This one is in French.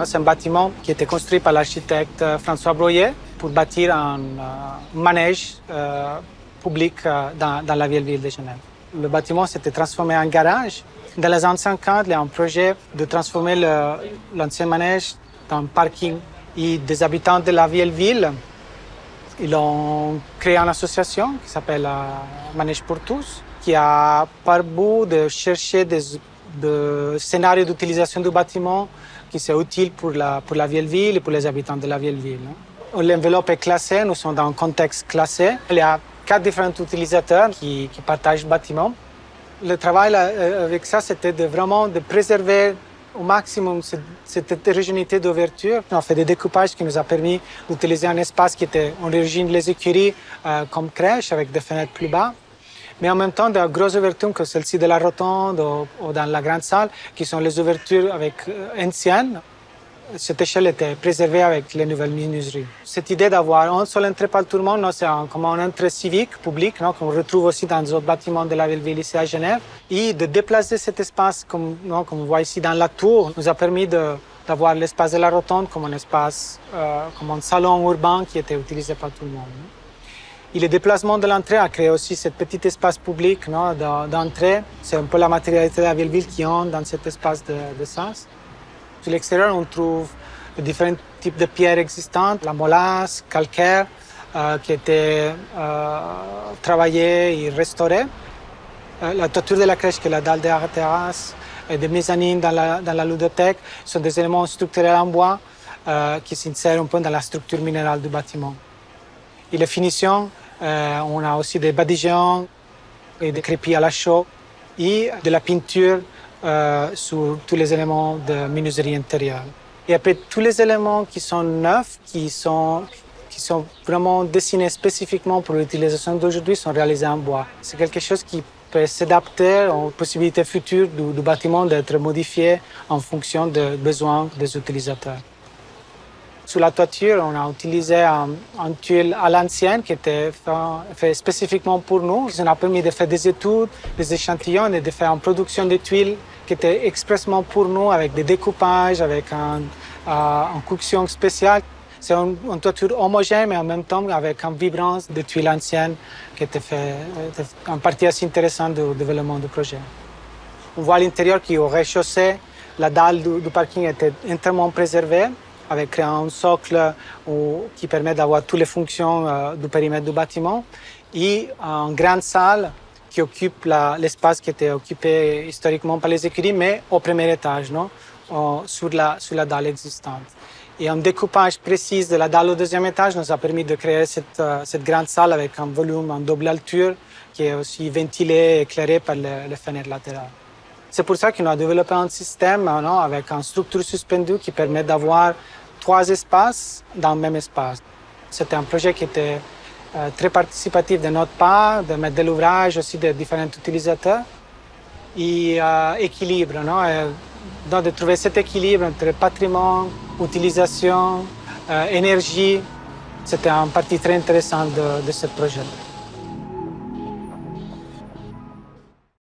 C'est un bâtiment qui a été construit par l'architecte François Broyer pour bâtir un manège public dans la vieille ville de Genève. Le bâtiment s'était transformé en garage. Dans les années 50, il y a un projet de transformer l'ancien manège en parking. Et des habitants de la vieille ville, ils ont créé une association qui s'appelle Manège pour tous, qui a pour but de chercher des scénarios d'utilisation du bâtiment qui sont utiles pour la vieille ville et pour les habitants de la vieille ville. L'enveloppe est classée, nous sommes dans un contexte classé. Il y a 4 différents utilisateurs qui partagent le bâtiment. Le travail avec ça, c'était vraiment de préserver au maximum cette hétérogénéité d'ouverture. On a fait des découpages qui nous a permis d'utiliser un espace qui était en origine les écuries comme crèche avec des fenêtres plus bas. Mais en même temps, de grosses ouvertures comme celle-ci de la rotonde ou dans la grande salle, qui sont les ouvertures anciennes. Cette échelle était préservée avec les nouvelles menuiseries. Cette idée d'avoir un seul entrée par tout le monde, c'est comme un entrée civique, public, qu'on retrouve aussi dans d'autres bâtiments de la ville ici à Genève. Et de déplacer cet espace, comme on voit ici dans la tour, nous a permis d'avoir l'espace de la rotonde comme un espace, comme un salon urbain qui était utilisé par tout le monde. Et le déplacement de l'entrée a créé aussi ce petit espace public d'entrée. C'est un peu la matérialité de la ville qui entre dans cet espace de sens. Sur l'extérieur, on trouve différents types de pierres existantes, la molasse, calcaire, qui étaient travaillées et restaurées. La toiture de la crèche, qui est la dalle de la terrasse, et des mezzanines dans la ludothèque, sont des éléments structurels en bois qui s'insèrent un peu dans la structure minérale du bâtiment. Et les finitions, on a aussi des badigeons et des crépis à la chaux et de la peinture sur tous les éléments de menuiserie intérieure. Et après, tous les éléments qui sont neufs, qui sont vraiment dessinés spécifiquement pour l'utilisation d'aujourd'hui, sont réalisés en bois. C'est quelque chose qui peut s'adapter aux possibilités futures du bâtiment d'être modifié en fonction des besoins des utilisateurs. Sur la toiture, on a utilisé un tuile à l'ancienne qui était fait spécifiquement pour nous. Ça nous a permis de faire des études, des échantillons et de faire une production de tuiles qui était expressément pour nous avec des découpages, avec une coction spéciale. C'est une toiture homogène mais en même temps avec une vibrance de tuiles anciennes qui était une partie assez intéressante du développement du projet. On voit à l'intérieur qu'au rez-de-chaussée, la dalle du parking était entièrement préservée, avec un socle qui permet d'avoir toutes les fonctions du périmètre du bâtiment, et une grande salle qui occupe l'espace qui était occupé historiquement par les écuries, mais au premier étage, sur la dalle existante. Et un découpage précis de la dalle au deuxième étage nous a permis de créer cette grande salle avec un volume en double alture qui est aussi ventilé et éclairé par les fenêtres latérales. C'est pour ça qu'on a développé un système avec une structure suspendue qui permet d'avoir 3 espaces dans le même espace. C'était un projet qui était très participatif de notre part, de mettre de l'ouvrage aussi de différents utilisateurs et équilibre, de trouver cet équilibre entre patrimoine, utilisation, énergie. C'était une partie très intéressante de ce projet.